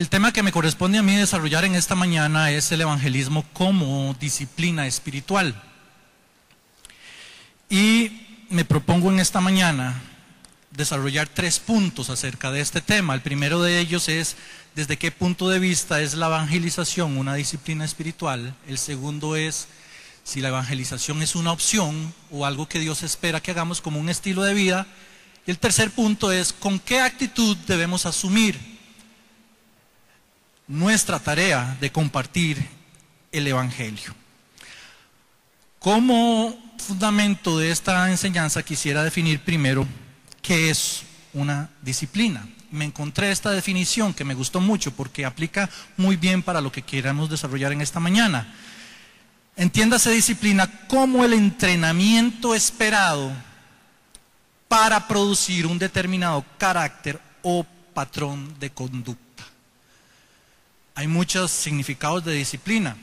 El tema que me corresponde a mí desarrollar en esta mañana es el evangelismo como disciplina espiritual. Y me propongo en esta mañana desarrollar 3 puntos acerca de este tema. El primero de ellos es desde qué punto de vista es la evangelización una disciplina espiritual. El segundo es si la evangelización es una opción o algo que Dios espera que hagamos como un estilo de vida. Y el tercer punto es con qué actitud debemos asumir nuestra tarea de compartir el evangelio. Como fundamento de esta enseñanza quisiera definir primero qué es una disciplina. Me encontré esta definición que me gustó mucho porque aplica muy bien para lo que queramos desarrollar en esta mañana. Entiéndase disciplina como el entrenamiento esperado para producir un determinado carácter o patrón de conducta. Hay muchos significados de disciplina.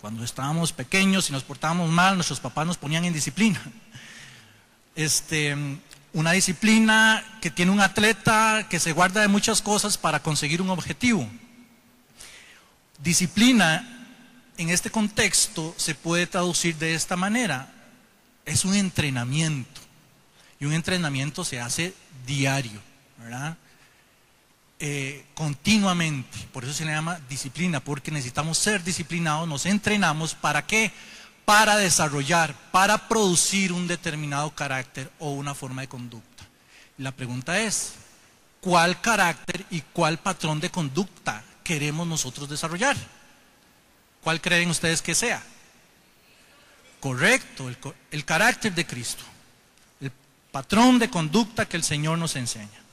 Cuando estábamos pequeños y nos portábamos mal, nuestros papás nos ponían en disciplina. Una disciplina que tiene un atleta que se guarda de muchas cosas para conseguir un objetivo. Disciplina, en este contexto, se puede traducir de esta manera. Es un entrenamiento. Y un entrenamiento se hace diario, ¿verdad? Continuamente. Por eso se le llama disciplina, porque necesitamos ser disciplinados, nos entrenamos. ¿Para qué? Para desarrollar, para producir un determinado carácter o una forma de conducta. Y la pregunta es, ¿cuál carácter y cuál patrón de conducta queremos nosotros desarrollar? ¿Cuál creen ustedes que sea? Correcto, el carácter de Cristo, el patrón de conducta que el Señor nos enseña.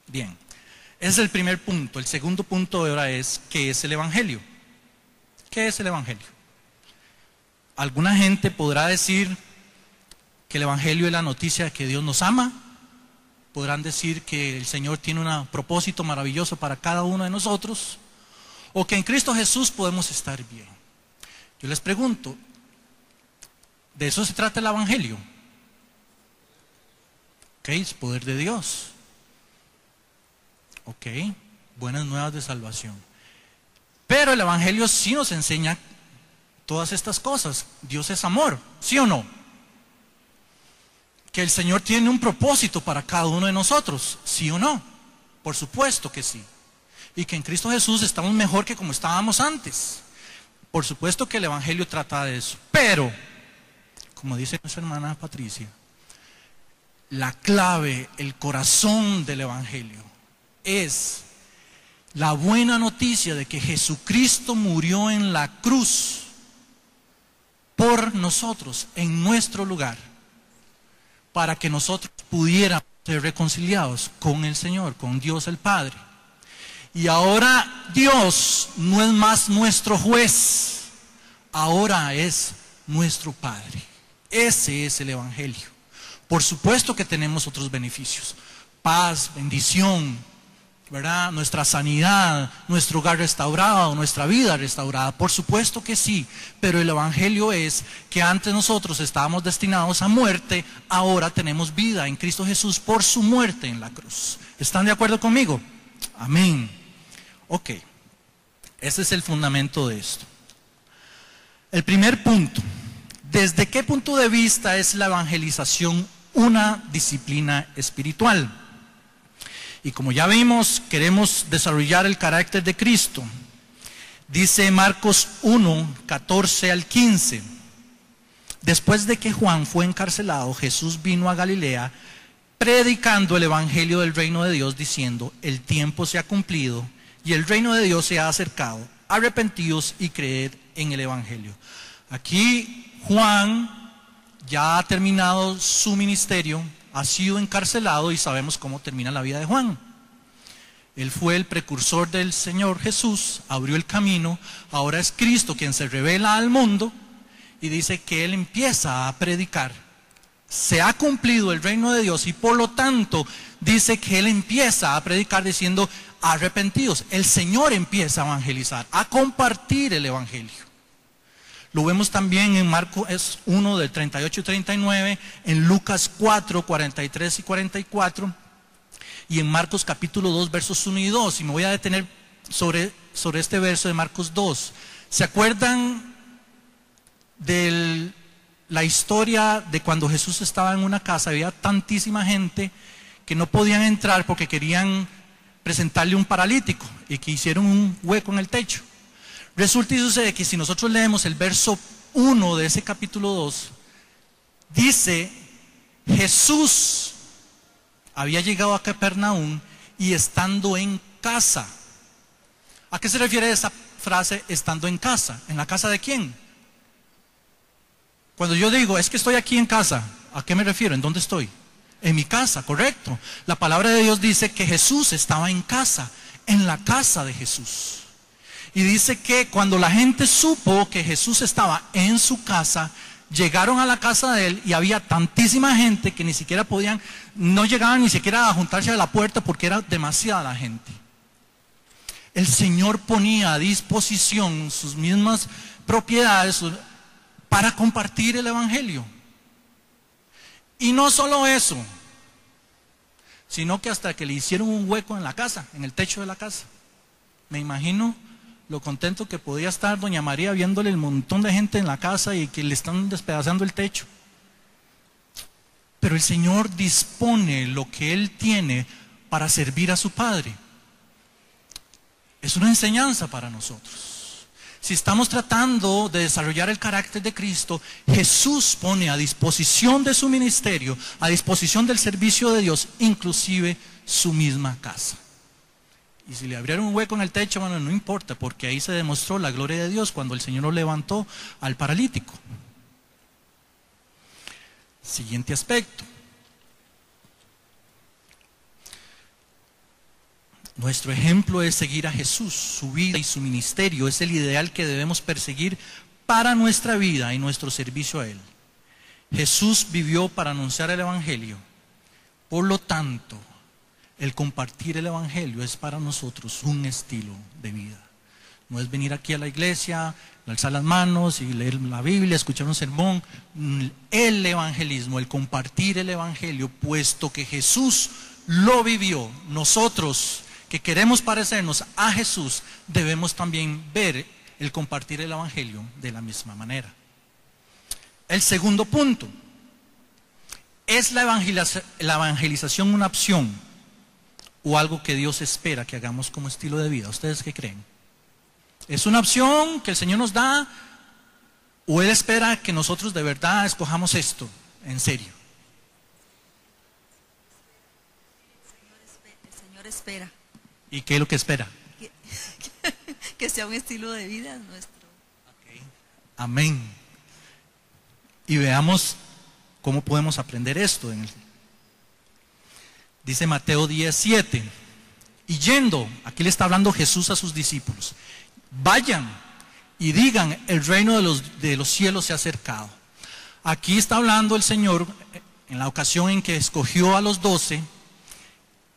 Bien, ese es el primer punto. El segundo punto de ahora es, ¿qué es el evangelio? ¿Qué es el evangelio? Alguna gente podrá decir que el evangelio es la noticia de que Dios nos ama. Podrán decir que el Señor tiene un propósito maravilloso para cada uno de nosotros, o que en Cristo Jesús podemos estar bien. Yo les pregunto, ¿de eso se trata el evangelio? Ok, es poder de Dios. Ok, buenas nuevas de salvación. Pero el evangelio sí nos enseña todas estas cosas. Dios es amor, ¿sí o no? Que el Señor tiene un propósito para cada uno de nosotros, ¿sí o no? Por supuesto que sí. Y que en Cristo Jesús estamos mejor que como estábamos antes. Por supuesto que el evangelio trata de eso. Pero, como dice nuestra hermana Patricia, la clave, el corazón del evangelio es la buena noticia de que Jesucristo murió en la cruz por nosotros, en nuestro lugar, para que nosotros pudiéramos ser reconciliados con el Señor, con Dios el Padre. Y ahora Dios no es más nuestro juez, ahora es nuestro Padre. Ese es el evangelio. Por supuesto que tenemos otros beneficios: paz, bendición, ¿verdad? Nuestra sanidad, nuestro hogar restaurado, nuestra vida restaurada. Por supuesto que sí, pero el evangelio es que antes nosotros estábamos destinados a muerte, ahora tenemos vida en Cristo Jesús por su muerte en la cruz. ¿Están de acuerdo conmigo? Amén. Ok, ese es el fundamento de esto. El primer punto: ¿desde qué punto de vista es la evangelización una disciplina espiritual? Y como ya vimos, queremos desarrollar el carácter de Cristo. Dice Marcos 1, 14 al 15. Después de que Juan fue encarcelado, Jesús vino a Galilea predicando el evangelio del reino de Dios, diciendo: el tiempo se ha cumplido y el reino de Dios se ha acercado. Arrepentíos y creed en el evangelio. Aquí Juan ya ha terminado su ministerio, ha sido encarcelado y sabemos cómo termina la vida de Juan. Él fue el precursor del Señor Jesús, abrió el camino, ahora es Cristo quien se revela al mundo y dice que Él empieza a predicar. Se ha cumplido el reino de Dios y por lo tanto dice que Él empieza a predicar diciendo: arrepentidos. El Señor empieza a evangelizar, a compartir el evangelio. Lo vemos también en Marcos 1 del 38 y 39, en Lucas 4, 43 y 44. y en Marcos capítulo 2, versos 1 y 2, y me voy a detener sobre este verso de Marcos 2. ¿Se acuerdan de la historia de cuando Jesús estaba en una casa? Había tantísima gente que no podían entrar porque querían presentarle un paralítico y que hicieron un hueco en el techo. Resulta y sucede que si nosotros leemos el verso 1 de ese capítulo 2, dice: Jesús había llegado a Capernaum y estando en casa. ¿A qué se refiere esa frase, estando en casa? ¿En la casa de quién? Cuando yo digo, es que estoy aquí en casa, ¿a qué me refiero? ¿En dónde estoy? En mi casa, correcto. La palabra de Dios dice que Jesús estaba en casa, en la casa de Jesús. Y dice que cuando la gente supo que Jesús estaba en su casa, llegaron a la casa de él y había tantísima gente que ni siquiera podían, no llegaban ni siquiera a juntarse a la puerta porque era demasiada la gente. El Señor ponía a disposición sus mismas propiedades para compartir el evangelio. Y no solo eso, sino que hasta que le hicieron un hueco en la casa, en el techo de la casa. Me imagino lo contento que podía estar doña María viéndole el montón de gente en la casa y que le están despedazando el techo. Pero el Señor dispone lo que Él tiene para servir a su Padre. Es una enseñanza para nosotros. Si estamos tratando de desarrollar el carácter de Cristo, Jesús pone a disposición de su ministerio, a disposición del servicio de Dios, inclusive su misma casa. Y si le abrieron un hueco en el techo, bueno, no importa, porque ahí se demostró la gloria de Dios cuando el Señor lo levantó al paralítico. Siguiente aspecto. Nuestro ejemplo es seguir a Jesús. Su vida y su ministerio es el ideal que debemos perseguir para nuestra vida y nuestro servicio a Él. Jesús vivió para anunciar el evangelio. Por lo tanto, el compartir el evangelio es para nosotros un estilo de vida. No es venir aquí a la iglesia, alzar las manos y leer la Biblia, escuchar un sermón. El evangelismo, el compartir el evangelio, puesto que Jesús lo vivió, nosotros que queremos parecernos a Jesús, debemos también ver el compartir el evangelio de la misma manera. El segundo punto, ¿es la evangelización una opción o algo que Dios espera que hagamos como estilo de vida? ¿Ustedes qué creen? ¿Es una opción que el Señor nos da o Él espera que nosotros de verdad escojamos esto en serio? El Señor espera. ¿Y qué es lo que espera? Que sea un estilo de vida nuestro. Okay. Amén. Y veamos cómo podemos aprender esto. Dice Mateo 10:7. Y yendo, aquí le está hablando Jesús a sus discípulos: vayan y digan, el reino de los cielos se ha acercado. Aquí está hablando el Señor en la ocasión en que escogió a los 12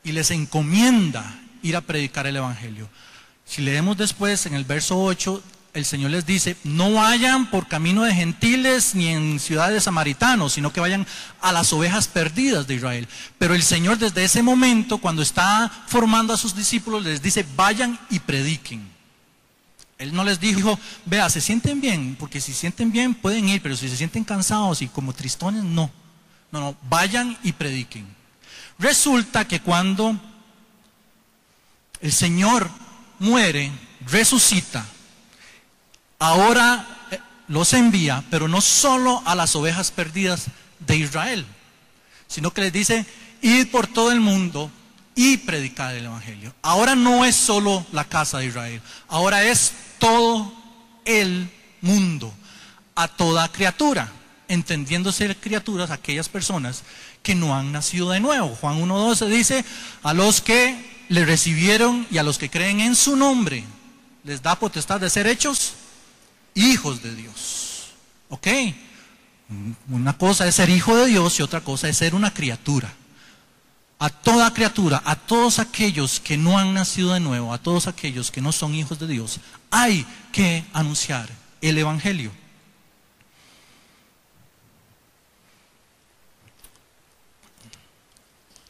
y les encomienda ir a predicar el evangelio. Si leemos después en el verso 8, el Señor les dice: no vayan por camino de gentiles ni en ciudades de samaritanos, sino que vayan a las ovejas perdidas de Israel. Pero el Señor desde ese momento, cuando está formando a sus discípulos, les dice: vayan y prediquen. Él no les dijo: vea, se sienten bien, porque si se sienten bien pueden ir, pero si se sienten cansados y como tristones, no, vayan y prediquen. Resulta que cuando el Señor muere, resucita, ahora los envía, pero no solo a las ovejas perdidas de Israel, sino que les dice: id por todo el mundo y predicad el evangelio. Ahora no es solo la casa de Israel, ahora es todo el mundo, a toda criatura, entendiéndose criaturas aquellas personas que no han nacido de nuevo. Juan 1:12 dice: a los que le recibieron y a los que creen en su nombre les da potestad de ser hechos hijos de Dios. ¿Ok? Una cosa es ser hijo de Dios y otra cosa es ser una criatura. A toda criatura, a todos aquellos que no han nacido de nuevo, a todos aquellos que no son hijos de Dios, hay que anunciar el evangelio.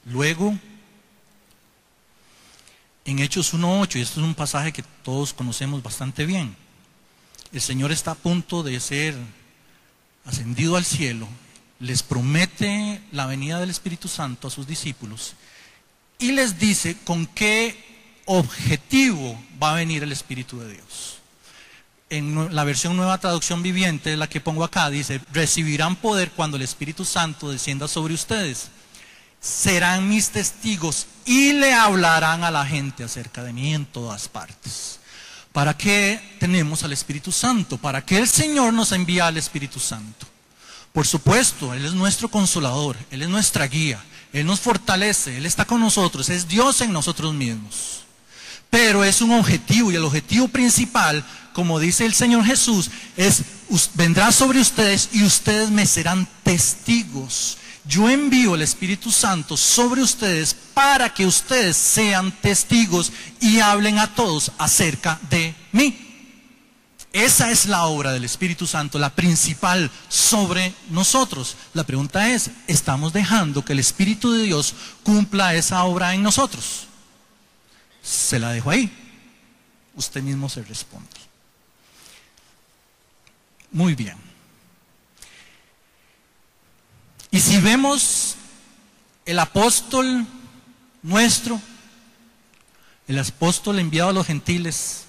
Luego, En Hechos 1:8, y esto es un pasaje que todos conocemos bastante bien, el Señor está a punto de ser ascendido al cielo, les promete la venida del Espíritu Santo a sus discípulos y les dice con qué objetivo va a venir el Espíritu de Dios. En la versión Nueva Traducción Viviente, la que pongo acá, dice: recibirán poder cuando el Espíritu Santo descienda sobre ustedes. Serán mis testigos y le hablarán a la gente acerca de mí en todas partes. ¿Para qué tenemos al Espíritu Santo? ¿Para qué el Señor nos envía al Espíritu Santo? Por supuesto, Él es nuestro consolador, Él es nuestra guía, Él nos fortalece, Él está con nosotros, es Dios en nosotros mismos. Pero es un objetivo, y el objetivo principal, como dice el Señor Jesús, es: vendrá sobre ustedes y ustedes me serán testigos. Yo envío el Espíritu Santo sobre ustedes para que ustedes sean testigos y hablen a todos acerca de mí. Esa es la obra del Espíritu Santo, la principal sobre nosotros. La pregunta es: ¿estamos dejando que el Espíritu de Dios cumpla esa obra en nosotros? Se la dejo ahí. Usted mismo se responde. Muy bien. Y si vemos el apóstol nuestro, el apóstol enviado a los gentiles,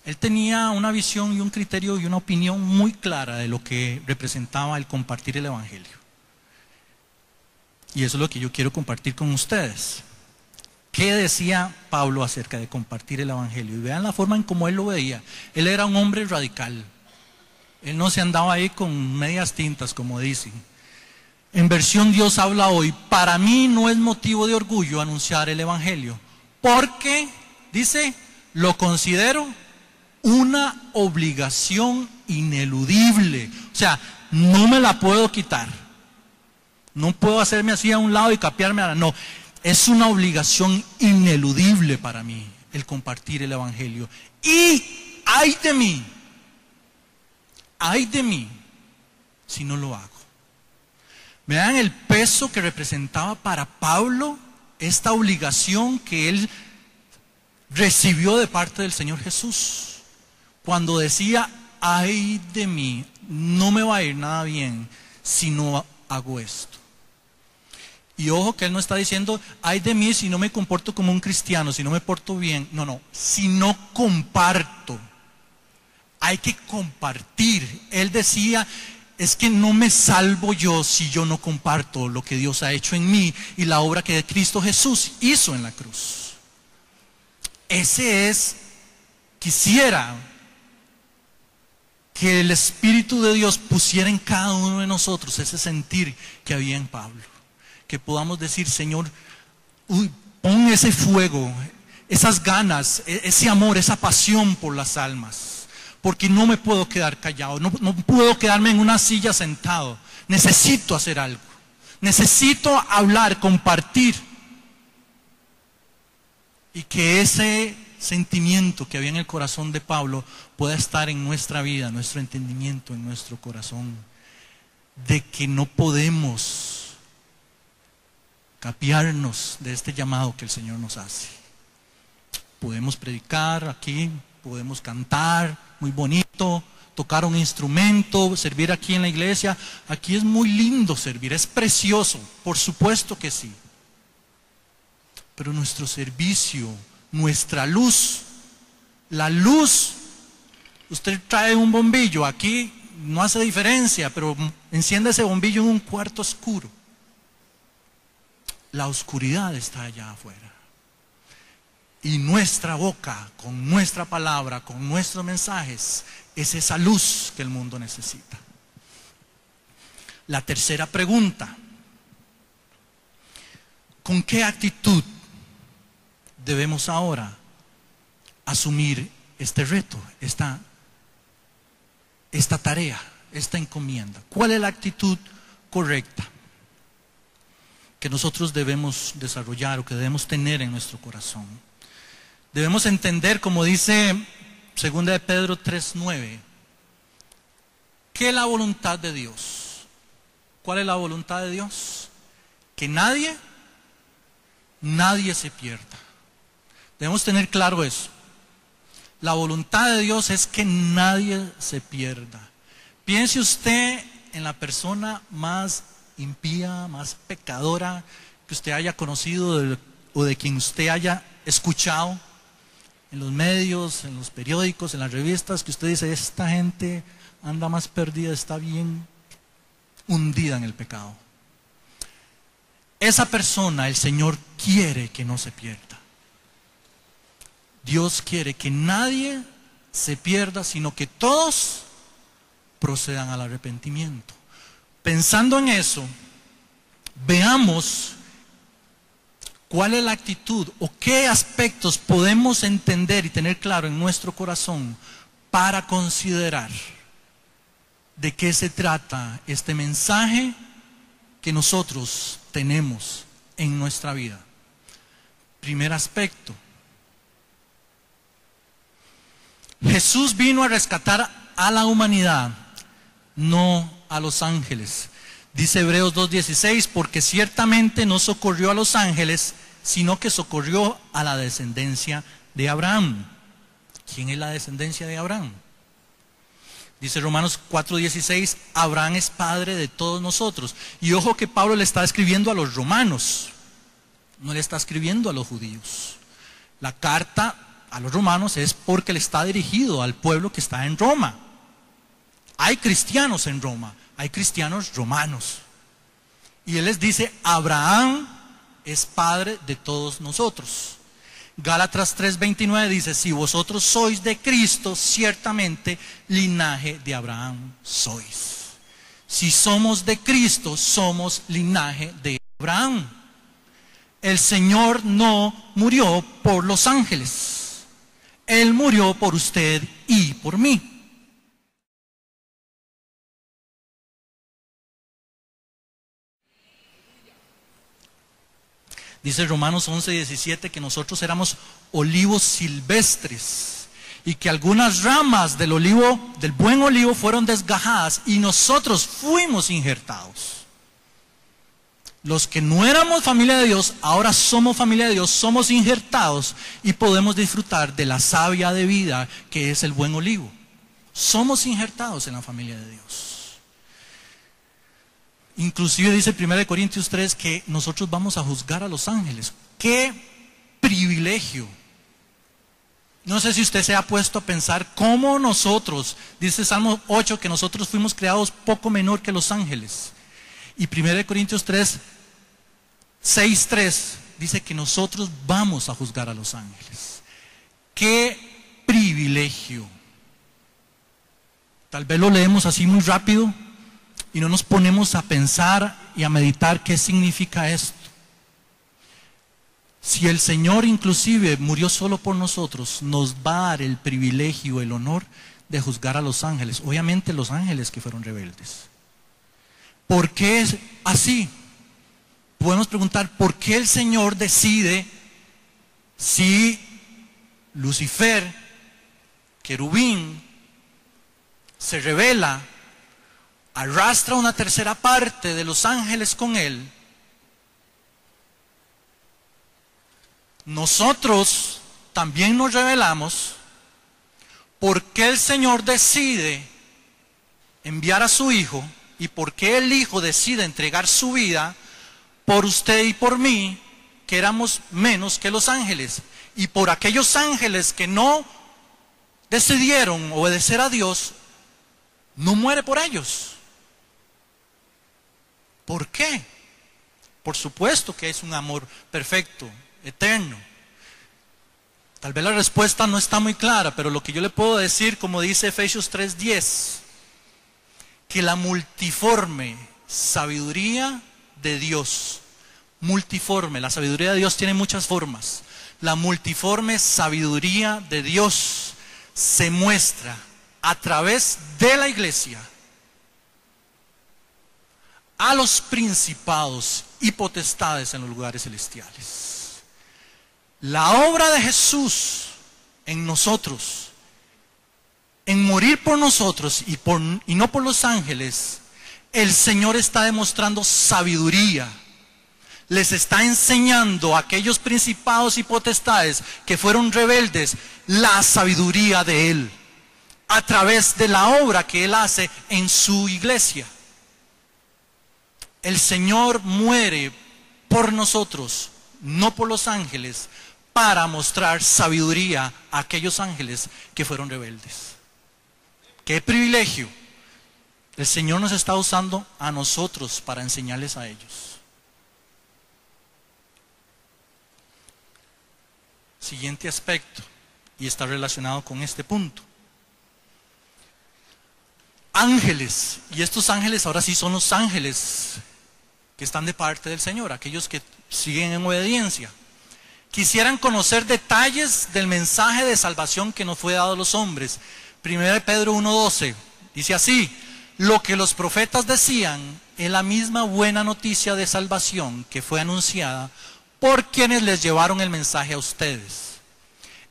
él tenía una visión y un criterio y una opinión muy clara de lo que representaba el compartir el Evangelio. Y eso es lo que yo quiero compartir con ustedes. ¿Qué decía Pablo acerca de compartir el Evangelio? Y vean la forma en cómo él lo veía. Él era un hombre radical. Él no se andaba ahí con medias tintas, como dicen. En versión Dios habla hoy: para mí no es motivo de orgullo anunciar el Evangelio, porque, dice, lo considero una obligación ineludible. O sea, no me la puedo quitar. No puedo hacerme así a un lado y capearme a la... No, es una obligación ineludible para mí el compartir el Evangelio. Y ay de mí si no lo hago. Vean el peso que representaba para Pablo esta obligación que él recibió de parte del Señor Jesús. Cuando decía: ay de mí, no me va a ir nada bien si no hago esto. Y ojo que él no está diciendo: ay de mí si no me comporto como un cristiano, si no me porto bien. No, si no comparto. Hay que compartir. Él decía: es que no me salvo yo si yo no comparto lo que Dios ha hecho en mí y la obra que Cristo Jesús hizo en la cruz. Quisiera que el Espíritu de Dios pusiera en cada uno de nosotros ese sentir que había en Pablo. Que podamos decir: Señor, pon ese fuego, esas ganas, ese amor, esa pasión por las almas. Porque no me puedo quedar callado, no puedo quedarme en una silla sentado. Necesito hacer algo. Necesito hablar, compartir. Y que ese sentimiento que había en el corazón de Pablo pueda estar en nuestra vida, en nuestro entendimiento, en nuestro corazón. De que no podemos capiarnos de este llamado que el Señor nos hace. Podemos predicar aquí, podemos cantar muy bonito, tocar un instrumento, servir aquí en la iglesia. Aquí es muy lindo servir, es precioso, por supuesto que sí. Pero nuestro servicio, nuestra luz, la luz, usted trae un bombillo, aquí no hace diferencia, pero enciende ese bombillo en un cuarto oscuro. La oscuridad está allá afuera. Y nuestra boca, con nuestra palabra, con nuestros mensajes, es esa luz que el mundo necesita. La tercera pregunta: ¿con qué actitud debemos ahora asumir este reto, esta tarea, esta encomienda? ¿Cuál es la actitud correcta que nosotros debemos desarrollar o que debemos tener en nuestro corazón? Debemos entender, como dice 2 de Pedro 3:9, que la voluntad de Dios. ¿Cuál es la voluntad de Dios? Que nadie se pierda, Debemos tener claro eso. La voluntad de Dios es que nadie se pierda. Piense usted en la persona más impía, más pecadora que usted haya conocido o de quien usted haya escuchado en los medios, en los periódicos, en las revistas, que usted dice, esta gente anda más perdida, está bien hundida en el pecado. Esa persona, el Señor quiere que no se pierda. Dios quiere que nadie se pierda, sino que todos procedan al arrepentimiento. Pensando en eso, veamos cuál es la actitud o qué aspectos podemos entender y tener claro en nuestro corazón para considerar de qué se trata este mensaje que nosotros tenemos en nuestra vida. Primer aspecto. Jesús vino a rescatar a la humanidad, no a los ángeles. Dice Hebreos 2:16, porque ciertamente no socorrió a los ángeles, sino que socorrió a la descendencia de Abraham. ¿Quién es la descendencia de Abraham? Dice Romanos 4:16, Abraham es padre de todos nosotros. Y ojo que Pablo le está escribiendo a los romanos, no le está escribiendo a los judíos. La carta a los romanos es porque le está dirigido al pueblo que está en Roma. Hay cristianos en Roma, hay cristianos romanos. Y él les dice, Abraham es padre de todos nosotros. Gálatas 3:29 dice, si vosotros sois de Cristo, ciertamente linaje de Abraham sois. Si somos de Cristo, somos linaje de Abraham. El Señor no murió por los ángeles. Él murió por usted y por mí. Dice Romanos 11:17 que nosotros éramos olivos silvestres y que algunas ramas del buen olivo fueron desgajadas y nosotros fuimos injertados. Los que no éramos familia de Dios, ahora somos familia de Dios, somos injertados y podemos disfrutar de la savia de vida que es el buen olivo. Somos injertados en la familia de Dios. Inclusive dice 1 Corintios 3 que nosotros vamos a juzgar a los ángeles. ¡Qué privilegio! No sé si usted se ha puesto a pensar cómo nosotros, dice Salmo 8, que nosotros fuimos creados poco menor que los ángeles. Y 1 Corintios 6:3 dice que nosotros vamos a juzgar a los ángeles. ¡Qué privilegio! Tal vez lo leemos así muy rápido y no nos ponemos a pensar y a meditar qué significa esto. Si el Señor inclusive murió solo por nosotros, nos va a dar el privilegio, el honor de juzgar a los ángeles. Obviamente los ángeles que fueron rebeldes. ¿Por qué es así? Podemos preguntar, ¿por qué el Señor decide si Lucifer, querubín, se rebela, arrastra una tercera parte de los ángeles con él? Nosotros también nos rebelamos. ¿Por qué el Señor decide enviar a su Hijo? ¿Y por qué el Hijo decide entregar su vida por usted y por mí, que éramos menos que los ángeles? Y por aquellos ángeles que no decidieron obedecer a Dios, no muere por ellos. ¿Por qué? Por supuesto que es un amor perfecto, eterno. Tal vez la respuesta no está muy clara, pero lo que yo le puedo decir, como dice Efesios 3:10, que la multiforme sabiduría de Dios, multiforme, la sabiduría de Dios tiene muchas formas. La multiforme sabiduría de Dios se muestra a través de la iglesia a los principados y potestades en los lugares celestiales. La obra de Jesús en nosotros, en morir por nosotros y no por los ángeles, el Señor está demostrando sabiduría. les está enseñando a aquellos principados y potestades que fueron rebeldes la sabiduría de Él, a través de la obra que Él hace en su iglesia. El Señor muere por nosotros, no por los ángeles, para mostrar sabiduría a aquellos ángeles que fueron rebeldes. ¡Qué privilegio! El Señor nos está usando a nosotros para enseñarles a ellos. Siguiente aspecto, y está relacionado con este punto. Ángeles, y estos ángeles ahora sí son los ángeles que están de parte del Señor, aquellos que siguen en obediencia. Quisieran conocer detalles del mensaje de salvación que nos fue dado a los hombres. 1 Pedro 1:12 dice así: lo que los profetas decían es la misma buena noticia de salvación que fue anunciada por quienes les llevaron el mensaje a ustedes.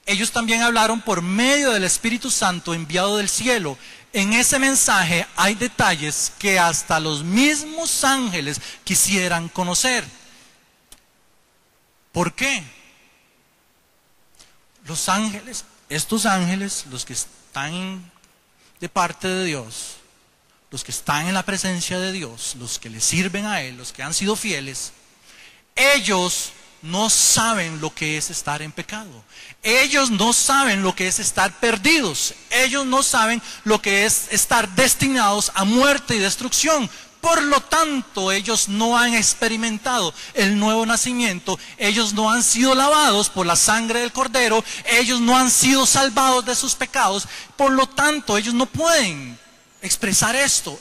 Ellos también hablaron por medio del Espíritu Santo enviado del cielo. En ese mensaje hay detalles que hasta los mismos ángeles quisieran conocer. ¿Por qué? Los ángeles, estos ángeles, los que están de parte de Dios, los que están en la presencia de Dios, los que le sirven a Él, los que han sido fieles, ellos no saben lo que es estar en pecado. Ellos no saben lo que es estar perdidos. Ellos no saben lo que es estar destinados a muerte y destrucción. Por lo tanto, ellos no han experimentado el nuevo nacimiento. Ellos no han sido lavados por la sangre del Cordero. Ellos no han sido salvados de sus pecados. Por lo tanto, ellos no pueden expresar esto.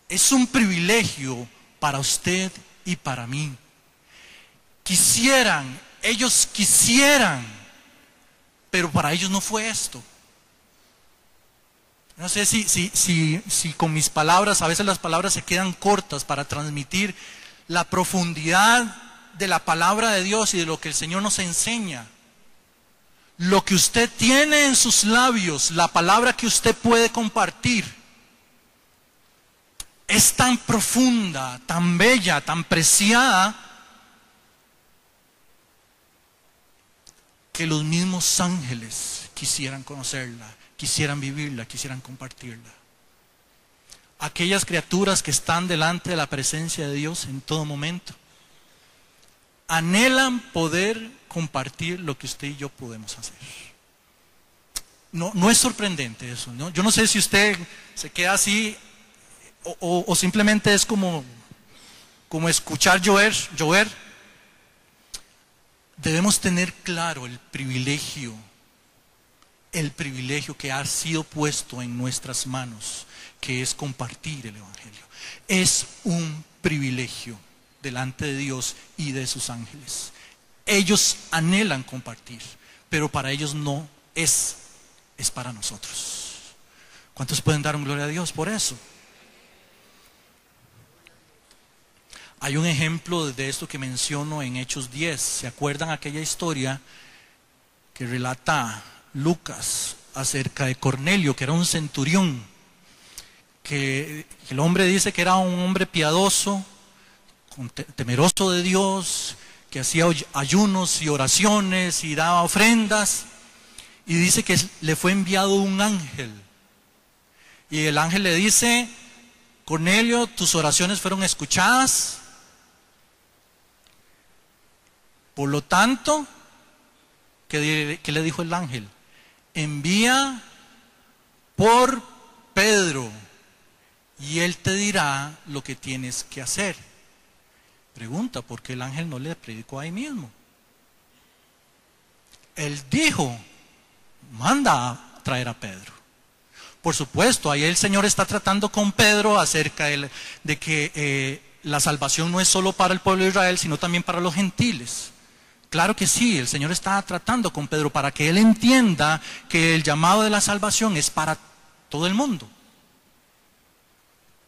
Es un privilegio para usted y para mí. Ellos quisieran, pero para ellos no fue esto. No sé si con mis palabras, a veces las palabras se quedan cortas para transmitir la profundidad de la palabra de Dios y de lo que el Señor nos enseña. Lo que usted tiene en sus labios, la palabra que usted puede compartir, es tan profunda, tan bella, tan preciada, que los mismos ángeles quisieran conocerla, quisieran vivirla, quisieran compartirla. Aquellas criaturas que están delante de la presencia de Dios en todo momento, anhelan poder compartir lo que usted y yo podemos hacer. No es sorprendente eso, ¿no? Yo no sé si usted se queda así o simplemente es como escuchar llover. Debemos tener claro el privilegio que ha sido puesto en nuestras manos, que es compartir el Evangelio. Es un privilegio delante de Dios y de sus ángeles. Ellos anhelan compartir, pero para ellos no es para nosotros. ¿Cuántos pueden dar un gloria a Dios por eso? Hay un ejemplo de esto que menciono en Hechos 10. ¿Se acuerdan aquella historia que relata Lucas acerca de Cornelio, que era un centurión? Que el hombre dice que era un hombre piadoso, temeroso de Dios, que hacía ayunos y oraciones y daba ofrendas. Y dice que le fue enviado un ángel. Y el ángel le dice: Cornelio, tus oraciones fueron escuchadas. Por lo tanto, ¿qué le dijo el ángel? Envía por Pedro y él te dirá lo que tienes que hacer. Pregunta, ¿por qué el ángel no le predicó ahí mismo? Él dijo: manda a traer a Pedro. Por supuesto, ahí el Señor está tratando con Pedro acerca de que la salvación no es solo para el pueblo de Israel, sino también para los gentiles. Claro que sí, el Señor está tratando con Pedro para que él entienda que el llamado de la salvación es para todo el mundo.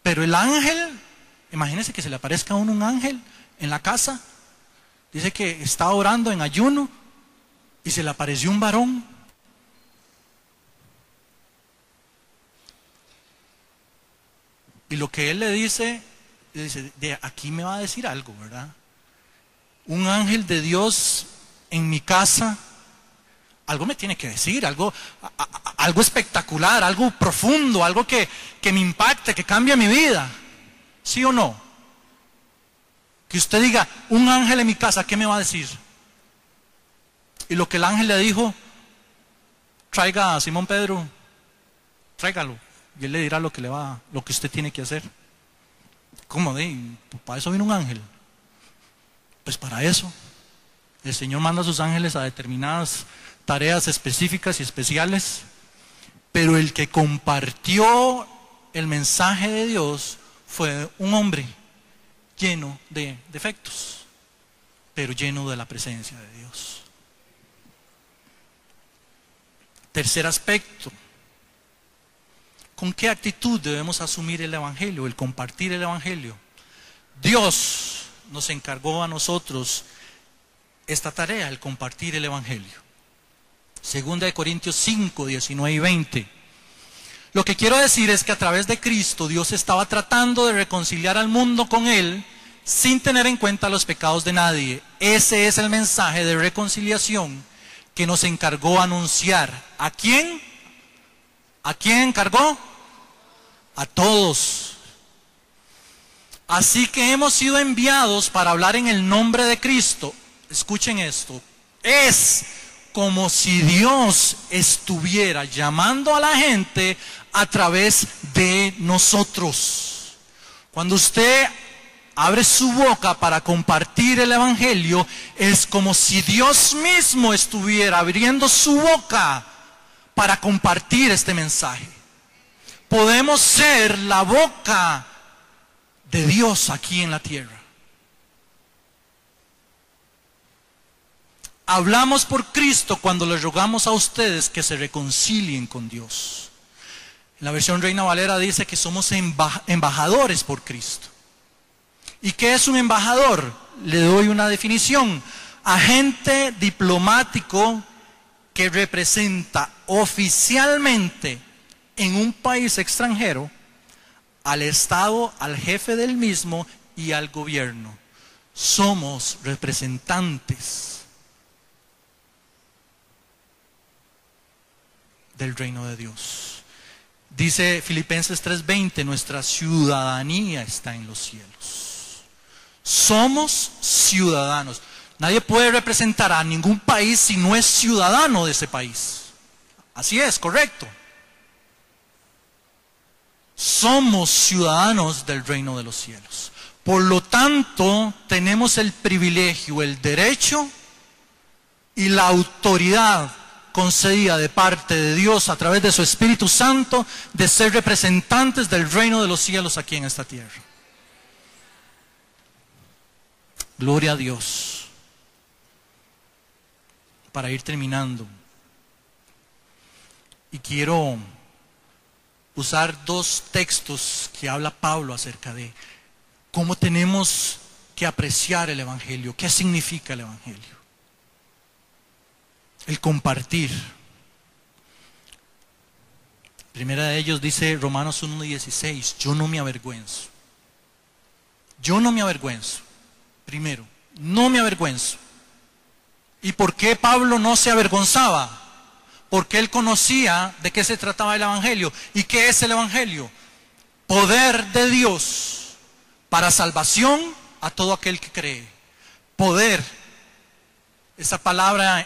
Pero el ángel, imagínense que se le aparezca a uno un ángel en la casa. Dice que estaba orando en ayuno y se le apareció un varón. Y lo que él le dice Y dice, de aquí me va a decir algo, ¿verdad? Un ángel de Dios en mi casa, algo me tiene que decir, algo espectacular, algo profundo, algo que me impacte, que cambie mi vida. ¿Sí o no? Que usted diga, un ángel en mi casa, ¿qué me va a decir? Y lo que el ángel le dijo, traiga a Simón Pedro, tráigalo, y él le dirá lo que usted tiene que hacer. ¿Cómo de? ¿Para eso vino un ángel? Pues para eso. El Señor manda a sus ángeles a determinadas tareas específicas y especiales, pero el que compartió el mensaje de Dios fue un hombre lleno de defectos, pero lleno de la presencia de Dios. Tercer aspecto, ¿con qué actitud debemos asumir el Evangelio, el compartir el Evangelio? Dios nos encargó a nosotros esta tarea, el compartir el Evangelio. Segunda de Corintios 5, 19 y 20. Lo que quiero decir es que a través de Cristo Dios estaba tratando de reconciliar al mundo con Él sin tener en cuenta los pecados de nadie. Ese es el mensaje de reconciliación que nos encargó anunciar. ¿A quién? ¿A quién encargó? A todos. Así que hemos sido enviados para hablar en el nombre de Cristo. Escuchen esto. Es como si Dios estuviera llamando a la gente a través de nosotros. Cuando usted abre su boca para compartir el Evangelio, es como si Dios mismo estuviera abriendo su boca para compartir este mensaje. Podemos ser la boca de Dios aquí en la tierra. Hablamos por Cristo cuando les rogamos a ustedes que se reconcilien con Dios. En la versión Reina Valera dice que somos embajadores por Cristo. ¿Y qué es un embajador? Le doy una definición. Agente diplomático que representa oficialmente en un país extranjero al Estado, al jefe del mismo y al gobierno. Somos representantes del reino de Dios. Dice Filipenses 3:20, nuestra ciudadanía está en los cielos. Somos ciudadanos. Nadie puede representar a ningún país si no es ciudadano de ese país. Así es, correcto. Somos ciudadanos del reino de los cielos. Por lo tanto, tenemos el privilegio, el derecho y la autoridad concedida de parte de Dios a través de su Espíritu Santo de ser representantes del reino de los cielos aquí en esta tierra. Gloria a Dios. Para ir terminando, y quiero usar dos textos que habla Pablo acerca de cómo tenemos que apreciar el Evangelio, qué significa el Evangelio. El compartir. Primera de ellos dice Romanos 1:16, yo no me avergüenzo. Yo no me avergüenzo. Primero, no me avergüenzo. ¿Y por qué Pablo no se avergonzaba? Porque él conocía de qué se trataba el Evangelio. ¿Y qué es el Evangelio? Poder de Dios para salvación a todo aquel que cree. Poder. Esa palabra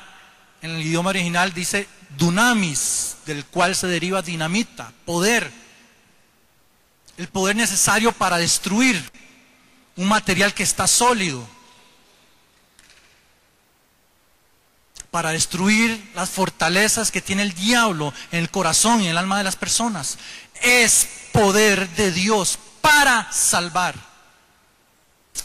en el idioma original dice dunamis, del cual se deriva dinamita, poder. El poder necesario para destruir un material que está sólido. Para destruir las fortalezas que tiene el diablo en el corazón y en el alma de las personas. Es poder de Dios para salvar.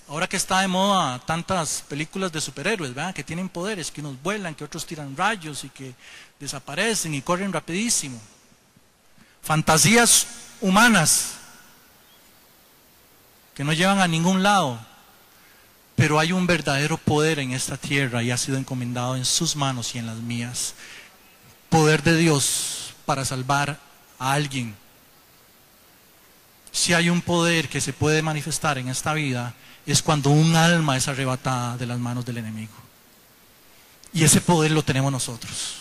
Ahora que está de moda tantas películas de superhéroes, ¿verdad? Que tienen poderes, que unos vuelan, que otros tiran rayos y que desaparecen y corren rapidísimo. Fantasías humanas que no llevan a ningún lado. Pero hay un verdadero poder en esta tierra y ha sido encomendado en sus manos y en las mías. Poder de Dios para salvar a alguien. Si hay un poder que se puede manifestar en esta vida, es cuando un alma es arrebatada de las manos del enemigo. Y ese poder lo tenemos nosotros.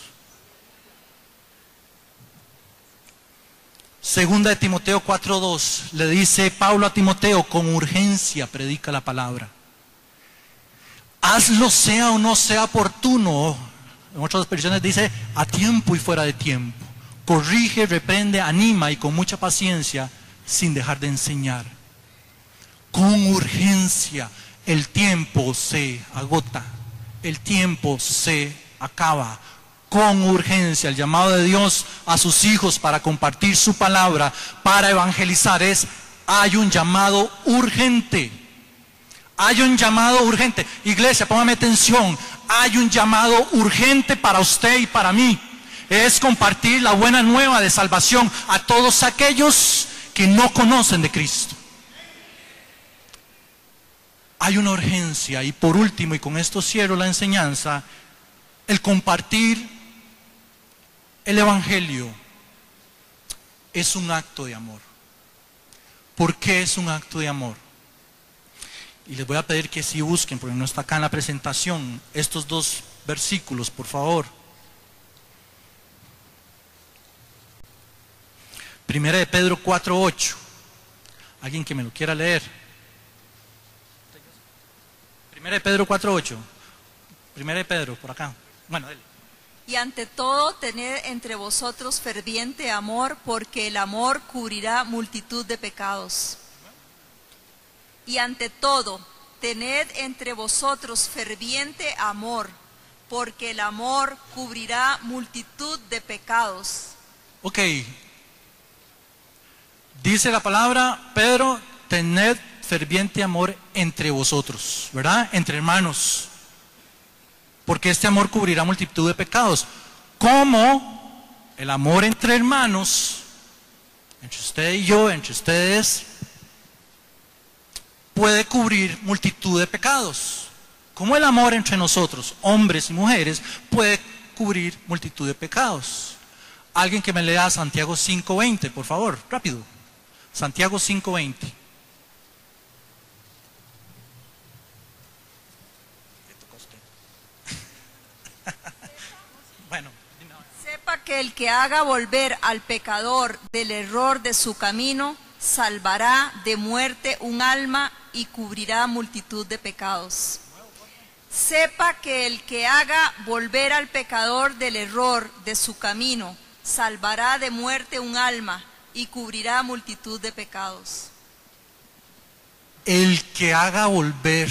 Segunda de Timoteo 4:2, le dice Pablo a Timoteo, con urgencia predica la palabra. Hazlo sea o no sea oportuno. En otras versiones dice, a tiempo y fuera de tiempo. Corrige, reprende, anima y con mucha paciencia, sin dejar de enseñar. Con urgencia. El tiempo se agota. El tiempo se acaba. Con urgencia. El llamado de Dios a sus hijos para compartir su palabra, para evangelizar hay un llamado urgente. Hay un llamado urgente. Iglesia, póngame atención. Hay un llamado urgente para usted y para mí. Es compartir la buena nueva de salvación a todos aquellos que no conocen de Cristo. Hay una urgencia. Y por último, y con esto cierro la enseñanza, el compartir el evangelio es un acto de amor. ¿Por qué es un acto de amor? Y les voy a pedir que sí busquen, porque no está acá en la presentación, estos dos versículos, por favor. Primera de Pedro 4:8. Alguien que me lo quiera leer. Primera de Pedro 4:8. Primera de Pedro, por acá. Bueno, dale. Y ante todo, tened entre vosotros ferviente amor, porque el amor cubrirá multitud de pecados. Y ante todo, tened entre vosotros ferviente amor, porque el amor cubrirá multitud de pecados. Ok. Dice la palabra, Pedro, tened ferviente amor entre vosotros, ¿verdad? Entre hermanos. Porque este amor cubrirá multitud de pecados. ¿Cómo el amor entre hermanos, entre usted y yo, entre ustedes, puede cubrir multitud de pecados? ¿Cómo el amor entre nosotros, hombres y mujeres, puede cubrir multitud de pecados? Alguien que me lea Santiago 5:20, por favor, rápido. Santiago 5:20. Bueno, Sepa que el que haga volver al pecador del error de su camino, salvará de muerte un alma y cubrirá multitud de pecados. Sepa que el que haga volver al pecador del error de su camino, salvará de muerte un alma y cubrirá multitud de pecados. el que haga volver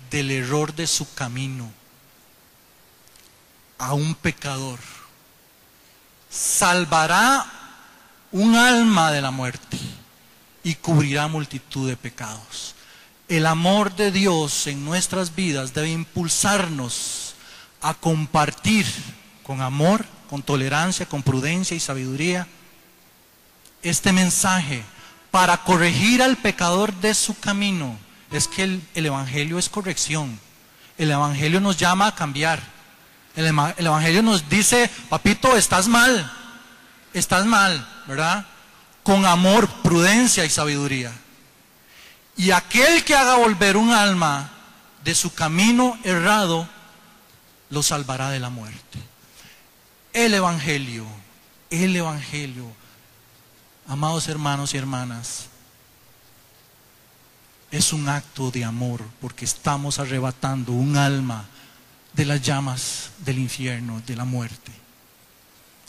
del error de su camino a un pecador, salvará un alma de la muerte y cubrirá multitud de pecados. El amor de Dios en nuestras vidas debe impulsarnos a compartir con amor, con tolerancia, con prudencia y sabiduría este mensaje para corregir al pecador de su camino. Es que el Evangelio es corrección. El Evangelio nos llama a cambiar. El Evangelio nos dice, papito, estás mal, ¿verdad? Con amor, prudencia y sabiduría. Y aquel que haga volver un alma de su camino errado, lo salvará de la muerte. El Evangelio, amados hermanos y hermanas, es un acto de amor, porque estamos arrebatando un alma de las llamas del infierno, de la muerte.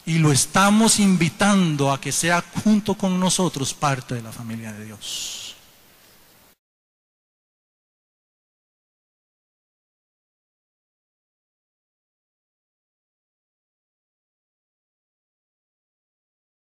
Y lo estamos invitando a que sea junto con nosotros parte de la familia de Dios.